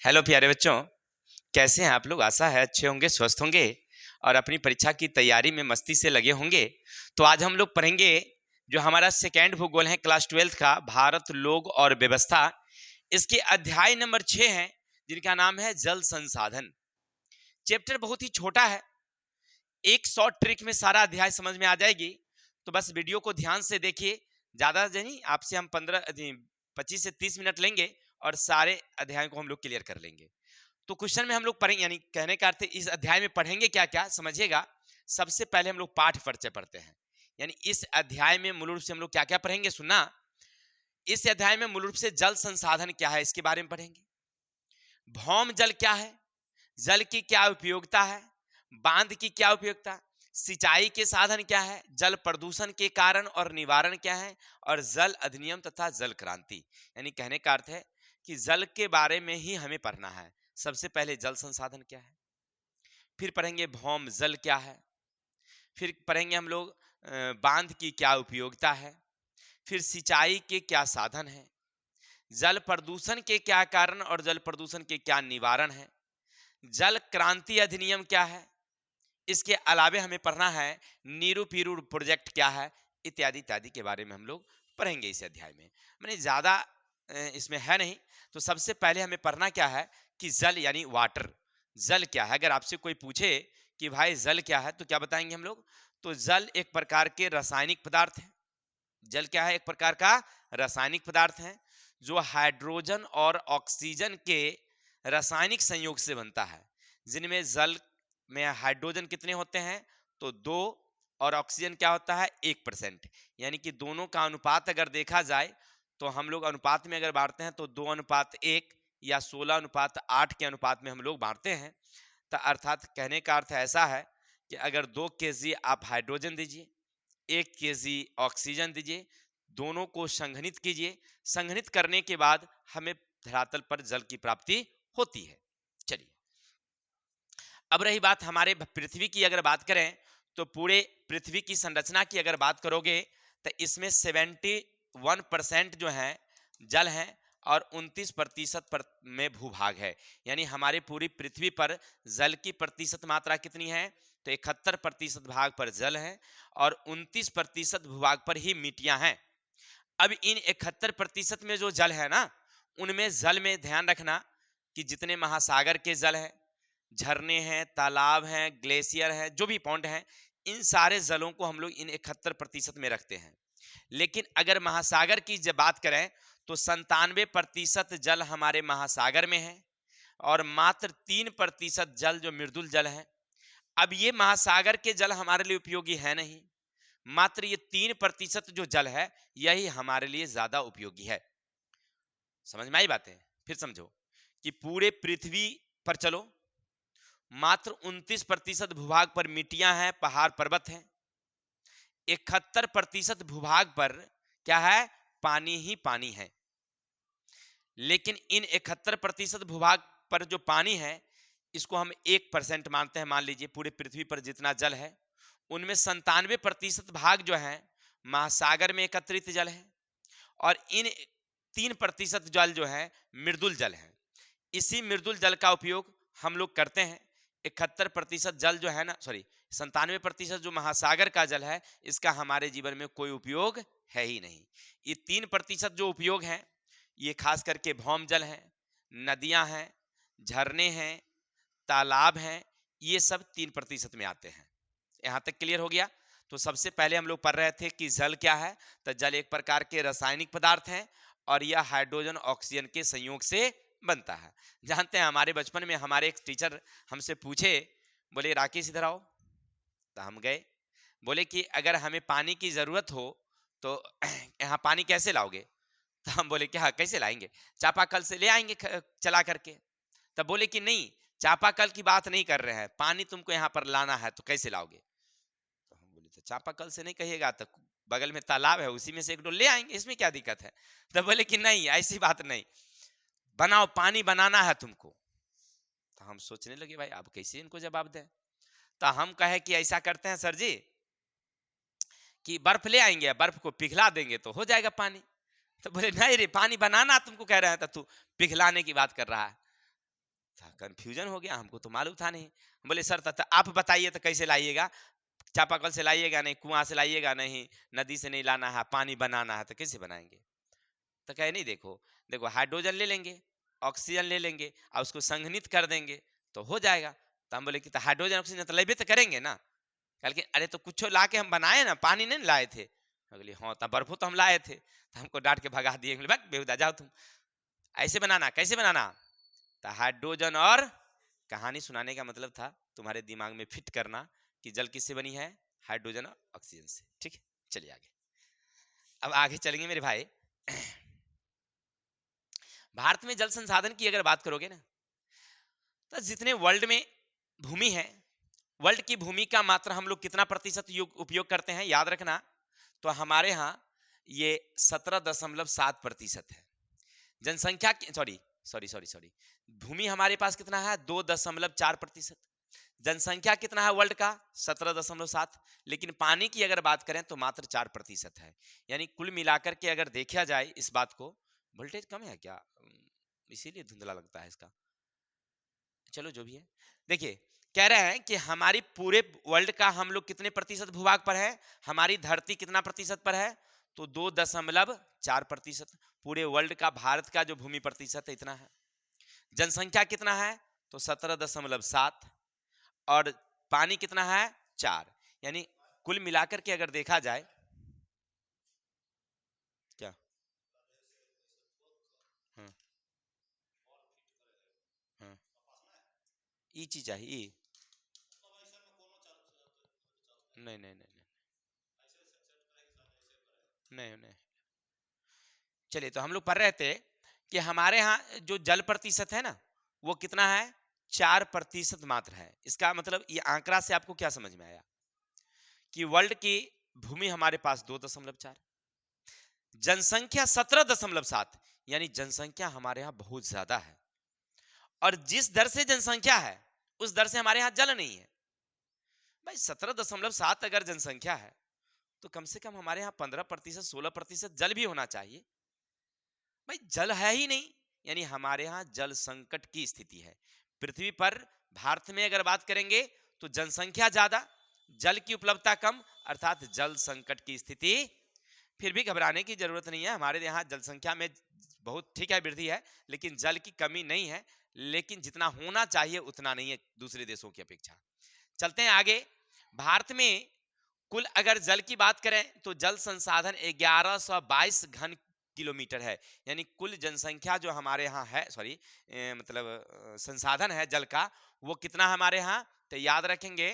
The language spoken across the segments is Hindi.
हेलो प्यारे बच्चों, कैसे हैं आप लोग? आशा है अच्छे होंगे, स्वस्थ होंगे और अपनी परीक्षा की तैयारी में मस्ती से लगे होंगे। तो आज हम लोग पढ़ेंगे जो हमारा सेकेंड भूगोल है क्लास 12th का, भारत, लोग और व्यवस्था। इसके अध्याय नंबर 6 है, जिनका नाम है जल संसाधन। चैप्टर बहुत ही छोटा है, एक शॉर्ट ट्रिक में सारा अध्याय समझ में आ जाएगी। तो बस वीडियो को ध्यान से देखिए। ज्यादा नहीं, आपसे हम 25 से 30 मिनट लेंगे और सारे अध्याय को हम लोग क्लियर कर लेंगे। तो क्वेश्चन में हम लोग पढ़ेंगे, यानी कहने का अर्थ इस अध्याय में पढ़ेंगे क्या क्या समझिएगा। सबसे पहले हम लोग पाठ परिचय पढ़ते हैं, यानी इस अध्याय में मूल रूप से हम लोग क्या क्या पढ़ेंगे सुनना। इस अध्याय में मूल रूप से जल संसाधन क्या है इसके बारे में पढ़ेंगे। भौम जल क्या है, जल की क्या उपयोगिता है, बांध की क्या उपयोगिता, सिंचाई के साधन क्या है, जल प्रदूषण के कारण और निवारण क्या है, और जल अधिनियम तथा जल क्रांति। यानी कहने का अर्थ है कि जल के बारे में ही हमें पढ़ना है। सबसे पहले जल संसाधन क्या है, फिर पढ़ेंगे भौम जल क्या है, फिर पढ़ेंगे हम लोग बांध की क्या उपयोगिता है, फिर सिंचाई के क्या साधन है, जल प्रदूषण के क्या कारण और जल प्रदूषण के क्या निवारण है, जल क्रांति अधिनियम क्या है। इसके अलावे हमें पढ़ना है नीरू पीरू प्रोजेक्ट क्या है, इत्यादि इत्यादि के बारे में हम लोग पढ़ेंगे इस अध्याय में। मैंने ज्यादा इसमें है नहीं। तो सबसे पहले हमें पढ़ना क्या है कि जल यानी वाटर, जल क्या है। अगर आपसे कोई पूछे कि भाई जल क्या है तो क्या बताएंगे हम लोग। तो जल एक प्रकार के रासायनिक पदार्थ है। जल क्या है, एक प्रकार का रासायनिक पदार्थ है जो हाइड्रोजन और ऑक्सीजन के रासायनिक संयोग से बनता है, जिनमें जल में हाइड्रोजन कितने होते हैं तो 2, और ऑक्सीजन क्या होता है 1%। यानी कि दोनों का अनुपात अगर देखा जाए तो हम लोग अनुपात में अगर बांटते हैं तो 2:1 या 16:8 के अनुपात में हम लोग बांटते हैं। तो अर्थात कहने का अर्थ ऐसा है कि अगर 2 kg आप हाइड्रोजन दीजिए, 1 kg ऑक्सीजन दीजिए, दोनों को संघनित कीजिए, संघनित करने के बाद हमें धरातल पर जल की प्राप्ति होती है। चलिए, अब रही बात हमारे पृथ्वी की। अगर बात करें तो पूरे पृथ्वी की संरचना की अगर बात करोगे तो इसमें 71% जो है जल है और 29% में भूभाग है। यानी हमारे पूरी पृथ्वी पर जल की प्रतिशत मात्रा कितनी है तो 71% भाग पर जल है और 29% भूभाग पर ही मिट्टियां हैं। अब इन 71% में जो जल है ना, उनमें जल में ध्यान रखना कि जितने महासागर के जल है, झरने हैं, तालाब हैं, ग्लेशियर है, जो भी पॉन्ड हैं, इन सारे जलों को हम लोग इन 71% में रखते हैं। लेकिन अगर महासागर की जब बात करें तो 97% जल हमारे महासागर में है और मात्र 3% जल जो मृदुल जल है। अब ये महासागर के जल हमारे लिए उपयोगी है नहीं, मात्र ये 3% जो जल है यही हमारे लिए ज्यादा उपयोगी है। समझ में आई बातें? फिर समझो कि पूरे पृथ्वी पर चलो, मात्र 29% भूभाग पर मिट्टियां हैं, पहाड़ पर्वत हैं। 71% भूभाग पर क्या है, पानी ही पानी है। लेकिन इन 71% भूभाग पर जो पानी है इसको हम 1% मानते हैं। मान लीजिए पूरे पृथ्वी पर जितना जल है उनमें 97% भाग जो है महासागर में एकत्रित जल है और इन 3% जल जो है मृदुल जल है। इसी मृदुल जल का उपयोग हम लोग करते हैं। 71% जल जो है ना, सॉरी 97% जो महासागर का जल है इसका हमारे जीवन में कोई उपयोग है ही नहीं। ये 3% जो उपयोग है ये खास करके भौम जल है, नदियां हैं, झरने हैं, तालाब हैं, ये सब 3% में आते हैं। यहां तक क्लियर हो गया। तो सबसे पहले हम लोग पढ़ रहे थे कि जल क्या है। तो जल एक प्रकार के रासायनिक पदार्थ है और यह हाइड्रोजन ऑक्सीजन के संयोग से बनता है। जानते हैं हमारे बचपन में हमारे एक टीचर हमसे पूछे, बोले राकेश इधर आओ। तो हम गए, बोले कि अगर हमें पानी की जरूरत हो तो यहाँ पानी कैसे लाओगे। तो हम बोले क्या कैसे लाएंगे, चापाकल से ले आएंगे चला करके। तब बोले कि नहीं, चापाकल की बात नहीं कर रहे हैं, पानी तुमको यहाँ पर लाना है तो कैसे लाओगे। तो हम बोले तो चापाकल से नहीं कहिएगा तो बगल में तालाब है उसी में से एक डोल ले आएंगे, इसमें क्या दिक्कत है। तो बोले कि नहीं ऐसी बात नहीं, बनाओ, पानी बनाना है तुमको। तो हम सोचने लगे भाई अब कैसे इनको जवाब दें। तो हम कहे कि ऐसा करते हैं सर जी कि बर्फ ले आएंगे, बर्फ को पिघला देंगे तो हो जाएगा पानी। तो बोले नहीं रे, पानी बनाना तुमको कह रहे हैं तो तू पिघलाने की बात कर रहा है। कंफ्यूजन हो गया, हमको तो मालूम था नहीं। हम बोले सर आप बताइए तो कैसे लाइएगा, चापाकल से लाइएगा नहीं, कुआं से लाइएगा नहीं, नदी से नहीं लाना है, पानी बनाना है तो कैसे बनाएंगे? तो कहे नहीं, देखो देखो हाइड्रोजन ले लेंगे, ऑक्सीजन ले लेंगे और उसको संघनित कर देंगे तो हो जाएगा। तो हम बोले कि तो हाइड्रोजन ऑक्सीजन तो लेबे तो करेंगे ना। कल के अरे तो कुछ ला के हम बनाए ना, पानी नहीं लाए थे। अगली हाँ तब बर्फो तो हम लाए थे, तो हमको डांट के भगा दिए, बोले, "भाग बेहुदा जाओ तुम, ऐसे बनाना कैसे बनाना।" तो हाइड्रोजन और कहानी सुनाने का मतलब था तुम्हारे दिमाग में फिट करना कि जल किससे बनी है, हाइड्रोजन और ऑक्सीजन से। ठीक है, चलिए आगे। अब आगे चलेंगे मेरे भाई। भारत में जल संसाधन की अगर बात करोगे ना, तो जितने वर्ल्ड में भूमि है, वर्ल्ड की भूमि का मात्रा हम लोग कितना प्रतिशत उपयोग करते हैं याद रखना। तो हमारे यहाँ ये 17.7% है। जनसंख्या सॉरी सॉरी सॉरी सॉरी भूमि हमारे पास कितना है, 2.4%। जनसंख्या कितना है वर्ल्ड का, 17.7। लेकिन पानी की अगर बात करें तो मात्र 4% है। यानी कुल मिलाकर के अगर देखा जाए इस बात को, वोल्टेज कम है क्या, इसीलिए धुंधला लगता है इसका, चलो जो भी है। देखिए कह रहे हैं कि हमारी पूरे वर्ल्ड का हम लोग कितने प्रतिशत भूभाग पर है, हमारी धरती कितना प्रतिशत पर है, तो 2.4%। पूरे वर्ल्ड का भारत का जो भूमि प्रतिशत है इतना है। जनसंख्या कितना है, तो 17.7। और पानी कितना है, 4। यानी कुल मिलाकर के अगर देखा जाए, क्या हाँ हाँ ई चीज चाहिए नहीं नहीं नहीं नहीं नहीं। चलिए तो हम लोग पढ़ रहे थे कि हमारे यहाँ जो जल प्रतिशत है ना वो कितना है, 4% मात्र है। इसका मतलब ये आंकड़ा से आपको क्या समझ में आया कि वर्ल्ड की भूमि हमारे पास 2.4, जनसंख्या 17.7, यानी जनसंख्या हमारे यहाँ बहुत ज्यादा है। और जिस दर से जनसंख्या है उस दर से हमारे यहाँ जल नहीं है। भाई 17.7 अगर जनसंख्या है तो कम से कम हमारे यहाँ 15%, 16% जल भी होना चाहिए। भाई जल है ही नहीं, यानी हमारे यहाँ जल संकट की स्थिति है पृथ्वी पर। भारत में अगर बात करेंगे तो जनसंख्या ज्यादा, जल की उपलब्धता कम, अर्थात जल संकट की स्थिति। फिर भी घबराने की जरूरत नहीं है, हमारे यहाँ जल संख्या में बहुत ठीक है वृद्धि है, लेकिन जल की कमी नहीं है। लेकिन जितना होना चाहिए उतना नहीं है दूसरे देशों की अपेक्षा। चलते हैं आगे। भारत में कुल अगर जल की बात करें तो जल संसाधन 1122 घन किलोमीटर है। यानी कुल जनसंख्या जो हमारे यहाँ है, सॉरी मतलब संसाधन है जल का, वो कितना है हमारे यहाँ, तो याद रखेंगे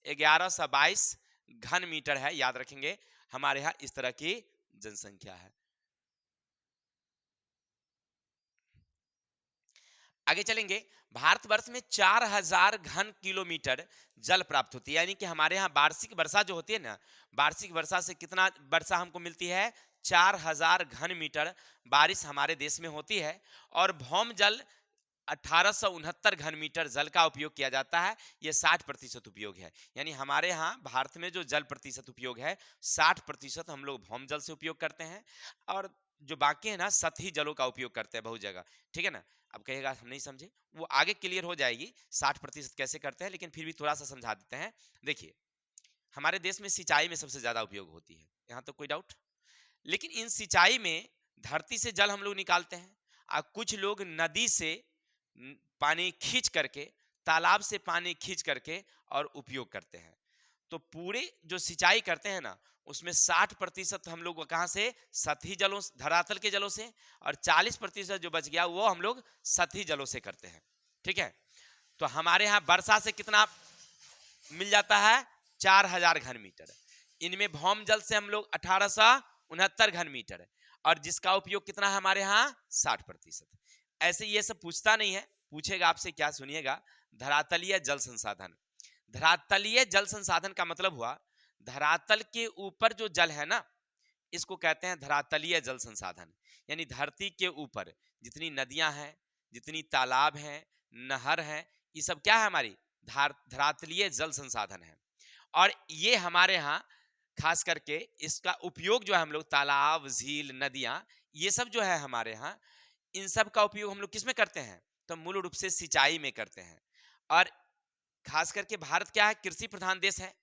1122 घन मीटर है, याद रखेंगे हमारे यहाँ इस तरह की जनसंख्या है। आगे चलेंगे। भारतवर्ष में 4000 घन किलोमीटर जल प्राप्त होती है। यानी कि हमारे यहाँ वार्षिक वर्षा जो होती है ना, वार्षिक वर्षा से कितना वर्षा हमको मिलती है, 4000 घन मीटर बारिश हमारे देश में होती है। और भौम जल 1869 घन मीटर जल का उपयोग किया जाता है। ये 60% उपयोग है। यानी हमारे यहाँ भारत में जो जल प्रतिशत उपयोग है 60% हम लोग भौम जल से उपयोग करते हैं। और जो बाकी है ना सतही जलों का उपयोग करते हैं बहुत जगह। ठीक है ना। अब कहेगा हम नहीं समझे, वो आगे क्लियर हो जाएगी 60% कैसे करते हैं, लेकिन फिर भी थोड़ा सा समझा देते हैं। देखिए हमारे देश में सिंचाई में सबसे ज्यादा उपयोग होती है, यहाँ तो कोई डाउट। लेकिन इन सिंचाई में धरती से जल हम लोग निकालते हैं और कुछ लोग नदी से पानी खींच करके, तालाब से पानी खींच करके और उपयोग करते हैं। तो पूरे जो सिंचाई करते हैं ना उसमें 60% हम लोग कहाँ से, सतही जलों, धरातल के जलों से। और 40% जो बच गया वो हम लोग सतही जलों से करते हैं। ठीक है। तो हमारे यहाँ वर्षा से कितना मिल जाता है, 4000 घन मीटर। इनमें भौम जल से हम लोग 1869 घन मीटर। और जिसका उपयोग कितना है हमारे यहाँ, 60%। ऐसे ये सब पूछता नहीं है, पूछेगा आपसे क्या, सुनिएगा। धरातलीय जल संसाधन। धरातलीय जल संसाधन का मतलब हुआ धरातल के ऊपर जो जल है ना, इसको कहते हैं धरातलीय जल संसाधन। यानी धरती के ऊपर जितनी नदियां हैं, जितनी तालाब हैं, नहर हैं, ये सब क्या है, हमारी धरातलीय जल संसाधन है। और ये हमारे यहाँ खास करके इसका उपयोग जो है हम लोग तालाब, झील, नदियां, ये सब जो है हमारे यहाँ, इन सब का उपयोग हम लोग किस में करते हैं, तो मूल रूप से सिंचाई में करते हैं। और खास करके भारत क्या है, कृषि प्रधान देश है,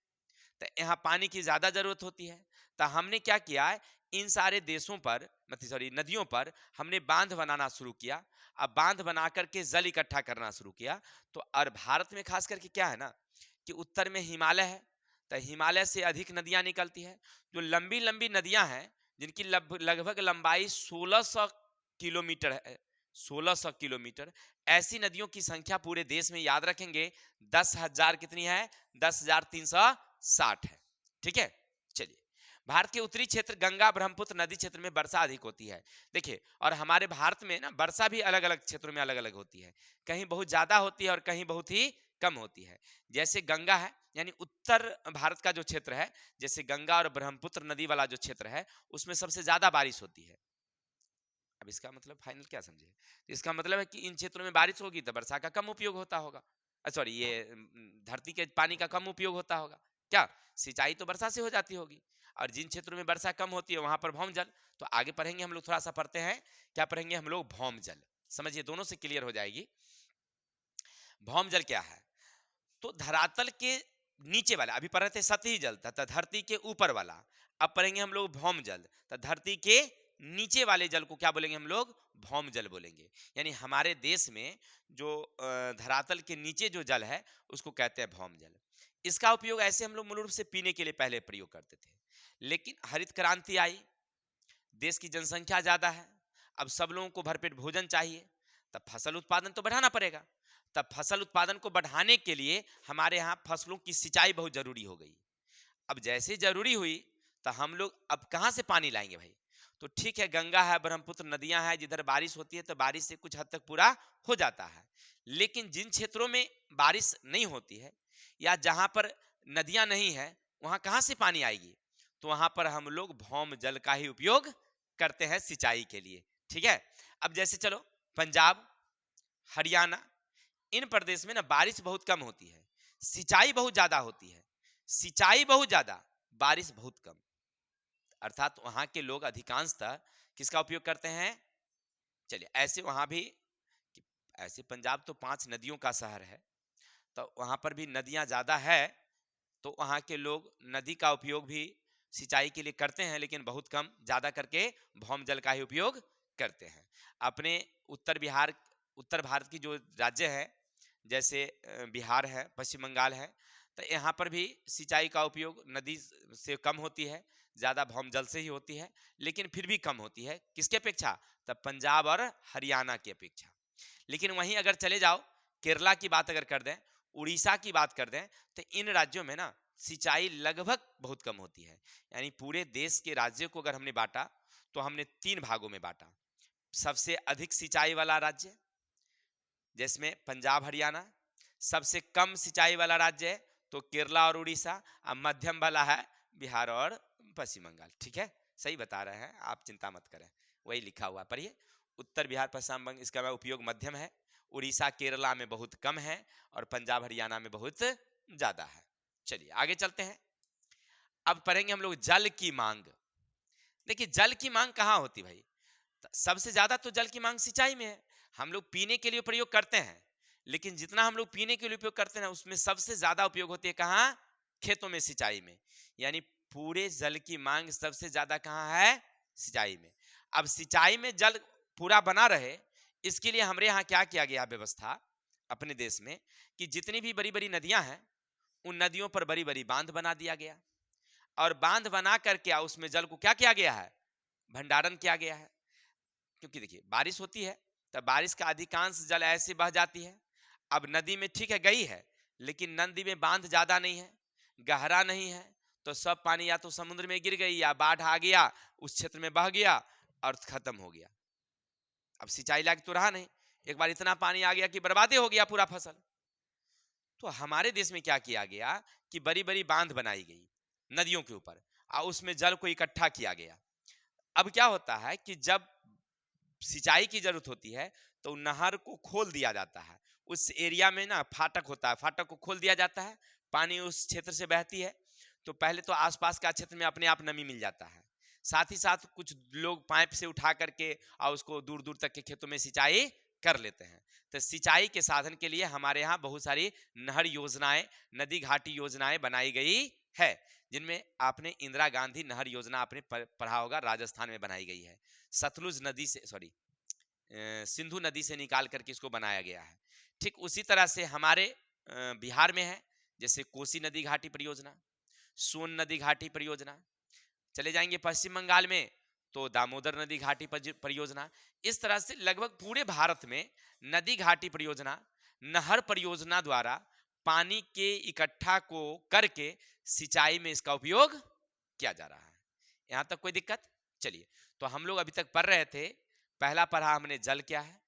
तो यहाँ पानी की ज्यादा जरूरत होती है। तो हमने क्या किया है, इन सारे देशों पर, मतलब सॉरी नदियों पर हमने बांध बनाना शुरू किया। अब बांध बना करके जल इकट्ठा करना शुरू किया। तो और भारत में खास करके क्या है ना, कि उत्तर में हिमालय है, तो हिमालय से अधिक नदियां निकलती है। जो लंबी लंबी नदियां हैं, जिनकी लगभग लंबाई 1600 किलोमीटर है, 1600 किलोमीटर, ऐसी नदियों की संख्या पूरे देश में याद रखेंगे 10,000 कितनी है, 10,360 है। ठीक है, चलिए। भारत के उत्तरी क्षेत्र गंगा ब्रह्मपुत्र नदी क्षेत्र में वर्षा अधिक होती है। देखिए, और हमारे भारत में ना वर्षा भी अलग अलग क्षेत्रों में अलग अलग होती है। कहीं बहुत ज्यादा होती है और कहीं बहुत ही कम होती है। जैसे गंगा है, यानी उत्तर भारत का जो क्षेत्र है, जैसे गंगा और ब्रह्मपुत्र नदी वाला जो क्षेत्र है, उसमें सबसे ज्यादा बारिश होती है। अब इसका मतलब फाइनल क्या समझे, तो इसका मतलब है कि इन क्षेत्रों में बारिश होगी तो वर्षा का कम उपयोग होता होगा, सॉरी ये धरती के पानी का कम उपयोग होता होगा। क्या, सिंचाई तो वर्षा से हो जाती होगी। और जिन क्षेत्रों में वर्षा कम होती है वहां पर भौम जल। तो आगे पढ़ेंगे हम लोग, थोड़ा सा पढ़ते हैं, क्या पढ़ेंगे हम लोग, भौम जल। समझिए, दोनों से क्लियर हो जाएगी। भौम जल क्या है, तो धरातल के नीचे वाला, अभी पढ़ रहे थे सतही जल तथा धरती के ऊपर वाला, अब पढ़ेंगे हम लोग भौम जल। तो धरती के नीचे वाले जल को क्या बोलेंगे हम लोग, भौम जल बोलेंगे। यानी हमारे देश में जो धरातल के नीचे जो जल है उसको कहते हैं भौम जल। इसका उपयोग ऐसे हम लोग मूल रूप से पीने के लिए पहले प्रयोग करते थे, लेकिन हरित क्रांति आई, देश की जनसंख्या ज्यादा है, अब सब लोगों को भरपेट भोजन चाहिए, तब फसल उत्पादन तो बढ़ाना पड़ेगा। तब फसल उत्पादन को बढ़ाने के लिए हमारे यहाँ फसलों की सिंचाई बहुत जरूरी हो गई। अब जैसे जरूरी हुई, तो हम लोग अब कहाँ से पानी लाएंगे भाई। तो ठीक है, गंगा है, ब्रह्मपुत्र नदियां हैं, जिधर बारिश होती है तो बारिश से कुछ हद तक पूरा हो जाता है। लेकिन जिन क्षेत्रों में बारिश नहीं होती है या जहां पर नदियां नहीं है, वहां कहां से पानी आएगी, तो वहां पर हम लोग भौम जल का ही उपयोग करते हैं सिंचाई के लिए। ठीक है, अब जैसे चलो पंजाब, हरियाणा, इन प्रदेश में ना बारिश बहुत कम होती है, सिंचाई बहुत ज्यादा होती है। सिंचाई बहुत ज्यादा, बारिश बहुत कम, अर्थात वहां के लोग अधिकांशतः किसका उपयोग करते हैं। चलिए, ऐसे वहां भी, ऐसे पंजाब तो 5 नदियों का शहर है, तो वहां पर भी नदियां ज्यादा है, तो वहां के लोग नदी का उपयोग भी सिंचाई के लिए करते हैं, लेकिन बहुत कम, ज्यादा करके भौम जल का ही उपयोग करते हैं। अपने उत्तर बिहार, उत्तर भारत की जो राज्य है, जैसे बिहार है, पश्चिम बंगाल है, तो यहाँ पर भी सिंचाई का उपयोग नदी से कम होती है, ज्यादा भौम जल से ही होती है, लेकिन फिर भी कम होती है, किसके अपेक्षा, तब पंजाब और हरियाणा की अपेक्षा। लेकिन वहीं अगर चले जाओ, केरला की बात अगर कर दें, उड़ीसा की बात कर दें, तो इन राज्यों में ना सिंचाई लगभग बहुत कम होती है। यानी पूरे देश के राज्यों को अगर हमने बांटा, तो हमने 3 भागों में बांटा। सबसे अधिक सिंचाई वाला राज्य जिसमें पंजाब हरियाणा, सबसे कम सिंचाई वाला राज्य है तो केरला और उड़ीसा, और मध्यम वाला है बिहार और पश्चिम बंगाल। ठीक है, सही बता रहे हैं आप, चिंता मत करें, वही लिखा हुआ पढ़िए। उत्तर बिहार पश्चिम बंगाल, इसका उपयोग मध्यम है, उड़ीसा केरला में बहुत कम है, और पंजाब हरियाणा में बहुत ज्यादा है। चलिए आगे चलते हैं, अब पढ़ेंगे हम लोग जल की मांग। देखिए, जल की मांग कहाँ होती भाई, सबसे ज्यादा तो जल की मांग सिंचाई में है। हम लोग पीने के लिए प्रयोग करते हैं, लेकिन जितना हम लोग पीने के लिए उपयोग करते हैं उसमें सबसे ज्यादा उपयोग होती है कहाँ, खेतों में, सिंचाई में। यानी पूरे जल की मांग सबसे ज्यादा कहाँ है, सिंचाई में। अब सिंचाई में जल पूरा बना रहे, इसके लिए हमारे यहाँ क्या किया गया व्यवस्था अपने देश में, कि जितनी भी बड़ी बड़ी नदियां हैं, उन नदियों पर बड़ी बड़ी बांध बना दिया गया, और बांध बना करके उसमें जल को क्या किया गया है, भंडारण किया गया है। क्योंकि देखिए, बारिश होती है तब बारिश का अधिकांश जल ऐसे बह जाती है। अब नदी में ठीक है गई है, लेकिन नदी में बांध ज्यादा नहीं है, गहरा नहीं है, तो सब पानी या तो समुद्र में गिर गई या बाढ़ आ गया, उस क्षेत्र में बह गया और खत्म हो गया। अब सिंचाई लायक तो रहा नहीं, एक बार इतना पानी आ गया कि बर्बादे हो गया पूरा फसल। तो हमारे देश में क्या किया गया कि बड़ी बड़ी बांध बनाई गई नदियों के ऊपर, और उसमें जल को इकट्ठा किया गया। अब क्या होता है कि जब सिंचाई की जरूरत होती है तो नहर को खोल दिया जाता है, उस एरिया में ना फाटक होता है, फाटक को खोल दिया जाता है, पानी उस क्षेत्र से बहती है, तो पहले तो आसपास का क्षेत्र में अपने आप नमी मिल जाता है, साथ ही साथ कुछ लोग पाइप से उठा करके और उसको दूर दूर तक के खेतों में सिंचाई कर लेते हैं। तो सिंचाई के साधन के लिए हमारे यहाँ बहुत सारी नहर योजनाएं, नदी घाटी योजनाएं बनाई गई है, जिनमें आपने इंदिरा गांधी नहर योजना आपने पढ़ा होगा, राजस्थान में बनाई गई है। सतलुज नदी से, सॉरी, सिंधु नदी से निकाल करके इसको बनाया गया है। ठीक उसी तरह से हमारे बिहार में है, जैसे कोसी नदी घाटी परियोजना, सोन नदी घाटी परियोजना। चले जाएंगे पश्चिम बंगाल में तो दामोदर नदी घाटी परियोजना। इस तरह से लगभग पूरे भारत में नदी घाटी परियोजना, नहर परियोजना द्वारा पानी के इकट्ठा को करके सिंचाई में इसका उपयोग किया जा रहा है। यहां तक कोई दिक्कत? चलिए, तो हम लोग अभी तक पढ़ रहे थे, पहला पढ़ा हमने जल क्या है,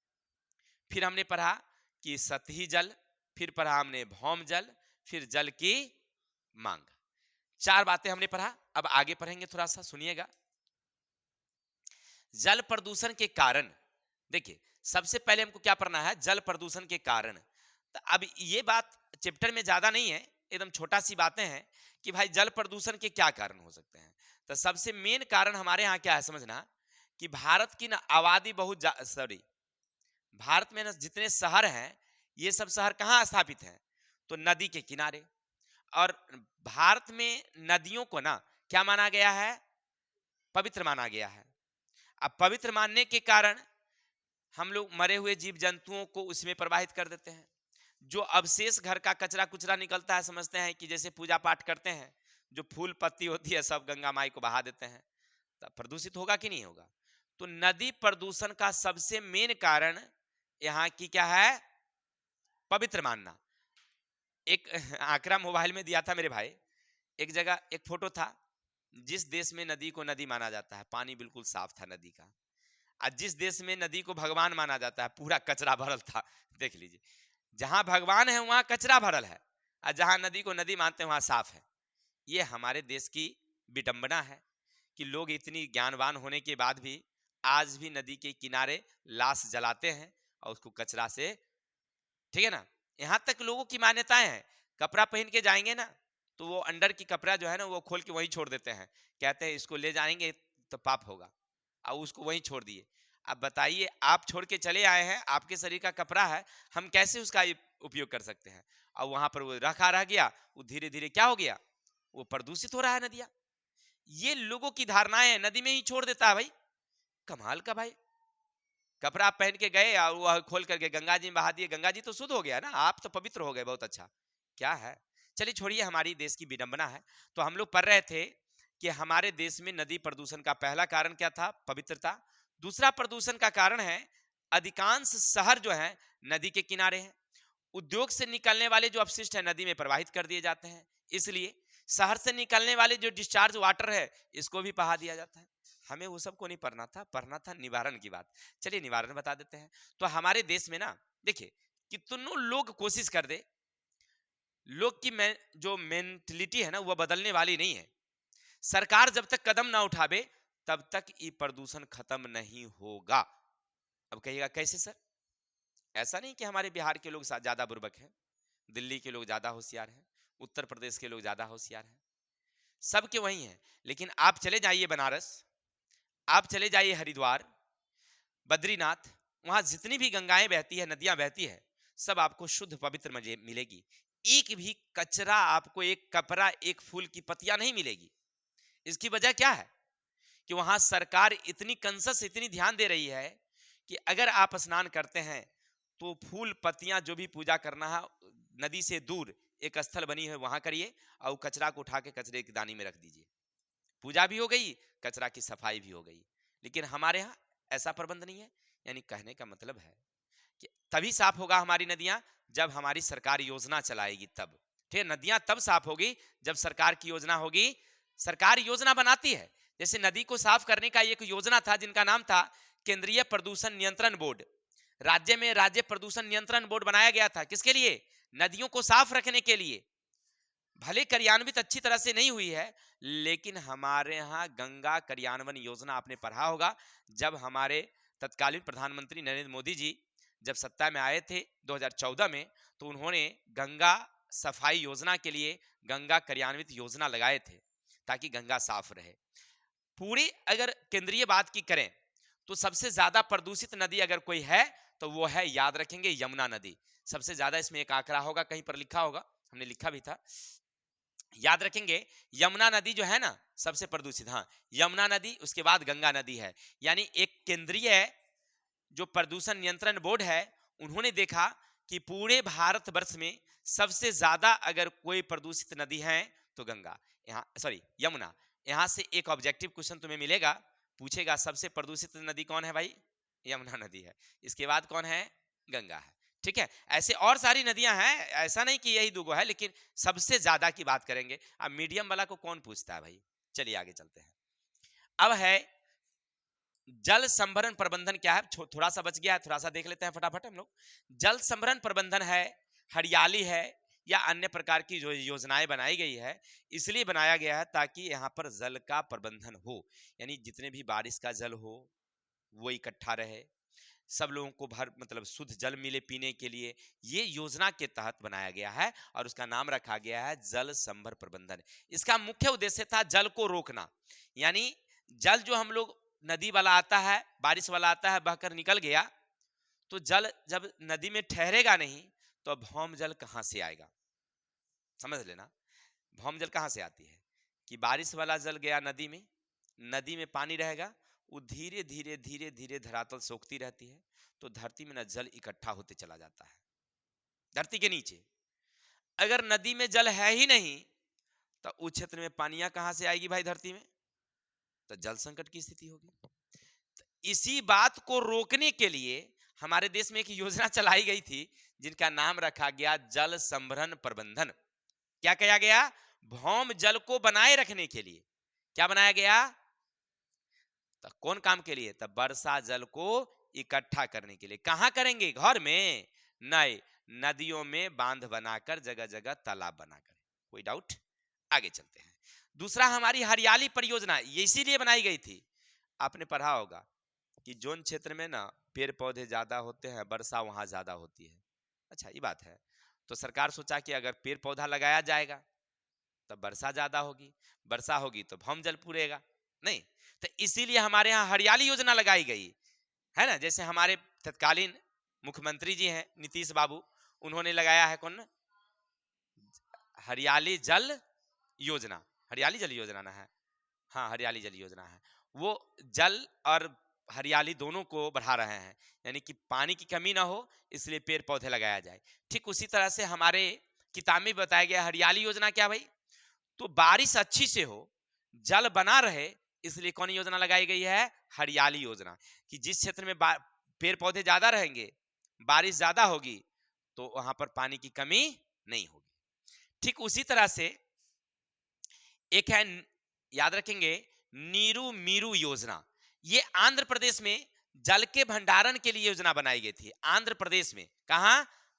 फिर हमने पढ़ा कि सतही जल, फिर पढ़ा हमने भौम जल, फिर जल की मांग। 4 बातें हमने पढ़ा। अब आगे पढ़ेंगे, थोड़ा सा सुनिएगा। जल प्रदूषण के कारण, देखिए सबसे पहले हमको क्या पढ़ना है, जल प्रदूषण के कारण। तो अब ये बात चैप्टर में ज्यादा नहीं है, एकदम छोटा सी बातें हैं कि भाई जल प्रदूषण के क्या कारण हो सकते हैं। तो सबसे मेन कारण हमारे यहाँ क्या है समझना, कि भारत की ना आबादी बहुत, सॉरी, भारत में ना जितने शहर हैं, ये सब शहर कहाँ स्थापित हैं, तो नदी के किनारे। और भारत में नदियों को ना क्या माना गया है, पवित्र माना गया है। अब पवित्र मानने के कारण हम लोग मरे हुए जीव जंतुओं को उसमें प्रवाहित कर देते हैं। जो अवशेष घर का कचरा कुचरा निकलता है, समझते हैं कि जैसे पूजा पाठ करते हैं, जो फूल पत्ती होती है सब गंगा माई को बहा देते हैं, तब प्रदूषित होगा कि नहीं होगा। तो नदी प्रदूषण का सबसे मेन कारण यहाँ की क्या है, पवित्र मानना। एक आंकड़ा मोबाइल में दिया था मेरे भाई, एक जगह एक फोटो था, जिस देश में नदी को नदी माना जाता है, पानी बिल्कुल साफ था नदी का, और जिस देश में नदी को भगवान माना जाता है, पूरा कचरा भरल था। देख लीजिए, जहां भगवान है वहां कचरा भरल है, और जहां नदी को नदी मानते हैं वहां साफ है। ये हमारे देश की विडंबना है कि लोग इतनी ज्ञानवान होने के बाद भी आज भी नदी के किनारे लाश जलाते हैं और उसको कचरा से, ठीक है ना। यहाँ तक लोगों की मान्यताएं हैं, कपड़ा पहन के जाएंगे ना तो वो अंडर की कपड़ा जो है ना वो खोल के वहीं छोड़ देते हैं, कहते हैं इसको ले जाएंगे तो पाप होगा, और उसको वहीं छोड़ दिए। अब बताइए, आप छोड़ के चले आए हैं, आपके शरीर का कपड़ा है, हम कैसे उसका उपयोग कर सकते हैं। और वहां पर वो रखा रह गया, वो धीरे धीरे क्या हो गया, वो प्रदूषित हो रहा है नदियां। ये लोगों की धारणाएं, नदी में ही छोड़ देता है भाई, कमाल का भाई। कपड़ा आप पहन के गए और वो खोल करके गंगा जी में बहा दिए, गंगा जी तो शुद्ध हो गया ना, आप तो पवित्र हो गए, बहुत अच्छा, क्या है। चलिए छोड़िए, हमारी देश की विडंबना है। तो हम लोग पढ़ रहे थे कि हमारे देश में नदी प्रदूषण का पहला कारण क्या था, पवित्रता। दूसरा प्रदूषण का कारण है, अधिकांश शहर जो है नदी के किनारे हैं, उद्योग से निकलने वाले जो अपशिष्ट है नदी में प्रवाहित कर दिए जाते हैं, इसलिए शहर से निकलने वाले जो डिस्चार्ज वाटर है इसको भी बहा दिया जाता है। हमें वो सबको नहीं पढ़ना था, पढ़ना था निवारण की बात। चलिए निवारण बता देते हैं। तो हमारे देश में ना देखिए, कितनों लोग कोशिश कर दे, लोग की जो मेंटलिटी है ना वो बदलने वाली नहीं है। सरकार जब तक कदम ना उठावे तब तक ये प्रदूषण खत्म नहीं होगा। अब कहिएगा कैसे सर? ऐसा नहीं कि हमारे बिहार के लोग ज्यादा बुर्बक हैं, दिल्ली के लोग ज्यादा होशियार हैं, उत्तर प्रदेश के लोग ज्यादा होशियार हैं, सबके वही हैं। लेकिन आप चले जाइए बनारस, आप चले जाइए हरिद्वार, बद्रीनाथ, वहां जितनी भी गंगाएं बहती है, नदियां बहती है, सब आपको शुद्ध पवित्र मिलेगी। एक भी कचरा आपको, एक कपड़ा, एक फूल की पत्तियां नहीं मिलेगी। इसकी वजह क्या है कि वहां सरकार इतनी कंसस, इतनी ध्यान दे रही है कि अगर आप स्नान करते हैं तो फूल पत्तियां जो भी पूजा करना है, नदी से दूर एक स्थल बनी है वहां करिए, और कचरा को उठा के कचरे की दानी में रख दीजिए। पूजा भी हो गई, कचरा की सफाई भी हो गई। लेकिन हमारे यहाँ ऐसा प्रबंध नहीं है। यानी कहने का मतलब है कि तभी साफ होगा हमारी नदियां जब हमारी सरकार योजना चलाएगी तब। ठीक है, नदियां तब साफ होगी जब सरकार की योजना होगी। सरकार योजना बनाती है, जैसे नदी को साफ करने का एक योजना था जिनका नाम था केंद्रीय प्रदूषण नियंत्रण बोर्ड। राज्य में राज्य प्रदूषण नियंत्रण बोर्ड बनाया गया था, किसके लिए? नदियों को साफ रखने के लिए। भले कार्यान्वित अच्छी तरह से नहीं हुई है, लेकिन हमारे यहाँ गंगा कार्यान्वयन योजना आपने पढ़ा होगा। जब हमारे तत्कालीन प्रधानमंत्री नरेंद्र मोदी जी जब सत्ता में आए थे 2014 में, तो उन्होंने गंगा सफाई योजना के लिए गंगा कार्यान्वित योजना लगाए थे ताकि गंगा साफ रहे। पूरी अगर केंद्रीय बात की करें तो सबसे ज्यादा प्रदूषित नदी अगर कोई है तो वो है, याद रखेंगे, यमुना नदी। सबसे ज्यादा इसमें एक आंकड़ा होगा, कहीं पर लिखा होगा, हमने लिखा भी था, याद रखेंगे। यमुना नदी जो है ना सबसे प्रदूषित, हाँ, यमुना नदी, उसके बाद गंगा नदी है। यानी एक केंद्रीय जो प्रदूषण नियंत्रण बोर्ड है, उन्होंने देखा कि पूरे भारतवर्ष में सबसे ज्यादा अगर कोई प्रदूषित नदी है तो गंगा, यहाँ सॉरी यमुना। यहां से एक ऑब्जेक्टिव क्वेश्चन तुम्हें मिलेगा, पूछेगा सबसे प्रदूषित नदी कौन है भाई, यमुना नदी है। इसके बाद कौन है, गंगा है। ठीक है, ऐसे और सारी नदियां हैं, ऐसा नहीं कि यही दो है, लेकिन सबसे ज्यादा की बात करेंगे। अब मीडियम वाला को कौन पूछता है भाई, चलिए आगे चलते हैं। अब है जल संभरण प्रबंधन क्या है, थोड़ा सा बच गया है, थोड़ा सा देख लेते हैं फटाफट हम लोग। जल संभरण प्रबंधन है, हरियाली है, या अन्य प्रकार की जो योजनाएं बनाई गई है, इसलिए बनाया गया है ताकि यहाँ पर जल का प्रबंधन हो। यानी जितने भी बारिश का जल हो वो इकट्ठा रहे, सब लोगों को भर मतलब शुद्ध जल मिले पीने के लिए, ये योजना के तहत बनाया गया है और उसका नाम रखा गया है जल संभर प्रबंधन। इसका मुख्य उद्देश्य था जल को रोकना। यानी जल जो हम लोग नदी वाला आता है, बारिश वाला आता है, बहकर निकल गया, तो जल जब नदी में ठहरेगा नहीं तो भौम जल कहां से आएगा, समझ लेना। भौम जल कहां से आती है कि बारिश वाला जल गया नदी में, नदी में पानी रहेगा, वो धीरे धीरे धीरे धीरे धरातल सोखती रहती है, तो धरती में ना जल इकट्ठा होते चला जाता है धरती के नीचे। अगर नदी में जल है ही नहीं तो उस क्षेत्र में पानियां कहां से आएगी भाई धरती में, तो जल संकट की स्थिति होगी। तो इसी बात को रोकने के लिए हमारे देश में एक योजना चलाई गई थी जिनका नाम रखा गया जल संभरण प्रबंधन। क्या किया गया, भौम जल को बनाए रखने के लिए क्या बनाया गया, तो कौन काम के लिए, तब वर्षा जल को इकट्ठा करने के लिए। कहां करेंगे, घर में नहीं, नदियों में बांध बनाकर, जगह जगह तालाब बनाकर। कोई डाउट, आगे चलते हैं। दूसरा हमारी हरियाली परियोजना, ये इसीलिए बनाई गई थी, आपने पढ़ा होगा कि जोन क्षेत्र में ना पेड़ पौधे ज्यादा होते हैं, वर्षा वहां ज्यादा होती है। अच्छा ये बात है, तो सरकार सोचा कि अगर पेड़ पौधा लगाया जाएगा तब वर्षा ज्यादा होगी, वर्षा होगी तो भौम जल पूरेगा नहीं, तो इसीलिए हमारे यहाँ हरियाली योजना लगाई गई है ना। जैसे हमारे तत्कालीन मुख्यमंत्री जी हैं नीतीश बाबू, उन्होंने लगाया है कौन, हरियाली जल योजना, हरियाली जल योजना ना है, हाँ हरियाली जल योजना है। वो जल और हरियाली दोनों को बढ़ा रहे हैं, यानी कि पानी की कमी ना हो इसलिए पेड़ पौधे लगाया जाए। ठीक उसी तरह से हमारे किताब में बताया गया हरियाली योजना क्या भाई, तो बारिश अच्छी से हो, जल बना रहे, इसलिए कौन योजना लगाई गई है, हरियाली योजना। कि जिस क्षेत्र में पेड़ पौधे ज्यादा रहेंगे, बारिश ज्यादा होगी, तो वहां पर पानी की कमी नहीं होगी। ठीक उसी तरह से एक है, याद रखेंगे, नीरू मीरू योजना। ये आंध्र प्रदेश में जल के भंडारण के लिए योजना बनाई गई थी, आंध्र प्रदेश में। कहा,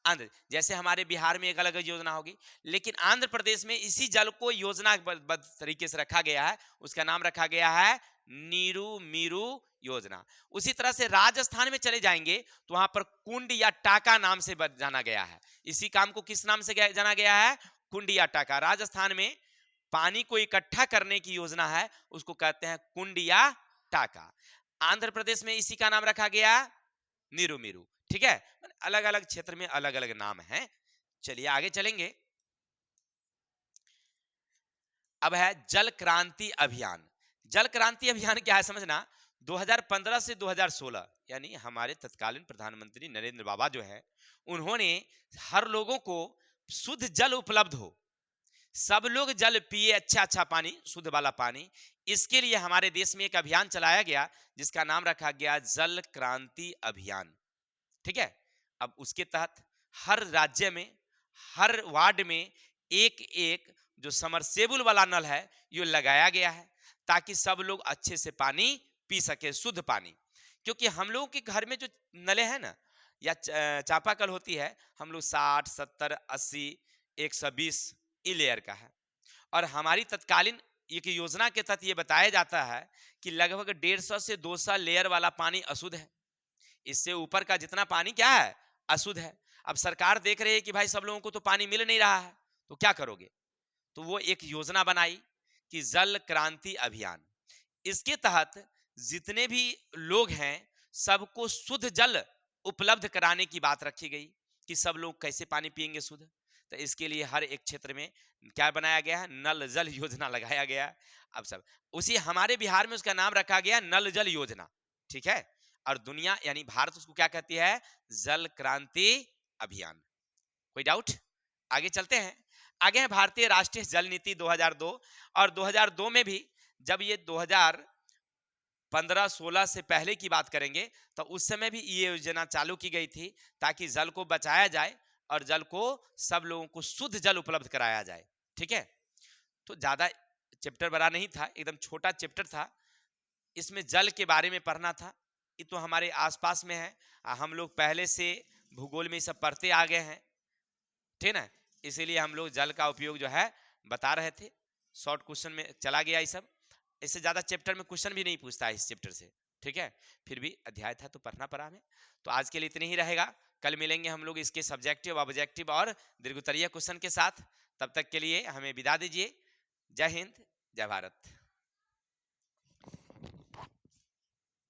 आंध्र, जैसे हमारे बिहार में एक अलग योजना होगी, लेकिन आंध्र प्रदेश में इसी जल को योजनाबद्ध तरीके से रखा गया है, उसका नाम रखा गया है नीरू मीरू योजना। उसी तरह से राजस्थान में चले जाएंगे तो वहां पर कुंड या टाका नाम से जाना गया है। इसी काम को किस नाम से जाना गया है, कुंड या टाका। राजस्थान में पानी को इकट्ठा करने की योजना है, उसको कहते हैं कुंड या टाका। आंध्र प्रदेश में इसी का नाम रखा गया नीरू मीरू। ठीक है, अलग अलग क्षेत्र में अलग अलग नाम हैं। चलिए आगे चलेंगे। अब है जल क्रांति अभियान। जल क्रांति अभियान क्या है समझना, 2015 से 2016 यानी हमारे तत्कालीन प्रधानमंत्री नरेंद्र बाबा जो है, उन्होंने हर लोगों को शुद्ध जल उपलब्ध हो, सब लोग जल पिए, अच्छा अच्छा पानी, शुद्ध वाला पानी, इसके लिए हमारे देश में एक अभियान चलाया गया जिसका नाम रखा गया जल क्रांति अभियान। ठीक है, अब उसके तहत हर राज्य में, हर वार्ड में एक एक जो समरसेबुल वाला नल है ये लगाया गया है, ताकि सब लोग अच्छे से पानी पी सके, शुद्ध पानी। क्योंकि हम लोगों के घर में जो नले हैं ना, या चापाकल होती है, हम लोग 60 70 80 120 ई लेयर का है, और हमारी तत्कालीन एक योजना के तहत ये बताया जाता है कि लगभग 150 से 200 लेयर वाला पानी अशुद्ध है, इससे ऊपर का जितना पानी क्या है, अशुद्ध है। अब सरकार देख रही है कि भाई सब लोगों को तो पानी मिल नहीं रहा है, तो क्या करोगे, तो वो एक योजना बनाई कि जल क्रांति अभियान। इसके तहत जितने भी लोग हैं सबको शुद्ध जल उपलब्ध कराने की बात रखी गई कि सब लोग कैसे पानी पिएंगे शुद्ध। तो इसके लिए हर एक क्षेत्र में क्या बनाया गया है, नल जल योजना लगाया गया है। अब सब उसी हमारे बिहार में उसका नाम रखा गया नल जल योजना, ठीक है। और दुनिया यानी भारत उसको क्या कहती है, जल क्रांति अभियान। कोई डाउट? आगे चलते हैं। आगे है भारतीय राष्ट्रीय जल नीति 2002। और 2002 में भी जब ये 2015-16 से पहले की बात करेंगे तो उस समय भी ये योजना चालू की गई थी ताकि जल को बचाया जाए और जल को सब लोगों को शुद्ध जल उपलब्ध कराया जाए, ठीक है। तो ज्यादा चैप्टर बड़ा नहीं था, एकदम छोटा चैप्टर था। इसमें जल के बारे में पढ़ना था। ये तो हमारे आसपास में है, हम लोग पहले से भूगोल में ये सब पढ़ते आ गए हैं, ठीक ना। इसीलिए हम लोग जल का उपयोग जो है बता रहे थे। शॉर्ट क्वेश्चन में चला गया ये सब। इससे ज्यादा चैप्टर में क्वेश्चन भी नहीं पूछता है इस चैप्टर से, ठीक है। फिर भी अध्याय था तो पढ़ना पड़ा हमें। तो आज के लिए इतने ही रहेगा। कल मिलेंगे हम लोग इसके सब्जेक्टिव, ऑब्जेक्टिव और दीर्घोत्तरीय क्वेश्चन के साथ। तब तक के लिए हमें विदा दीजिए। जय हिंद, जय भारत।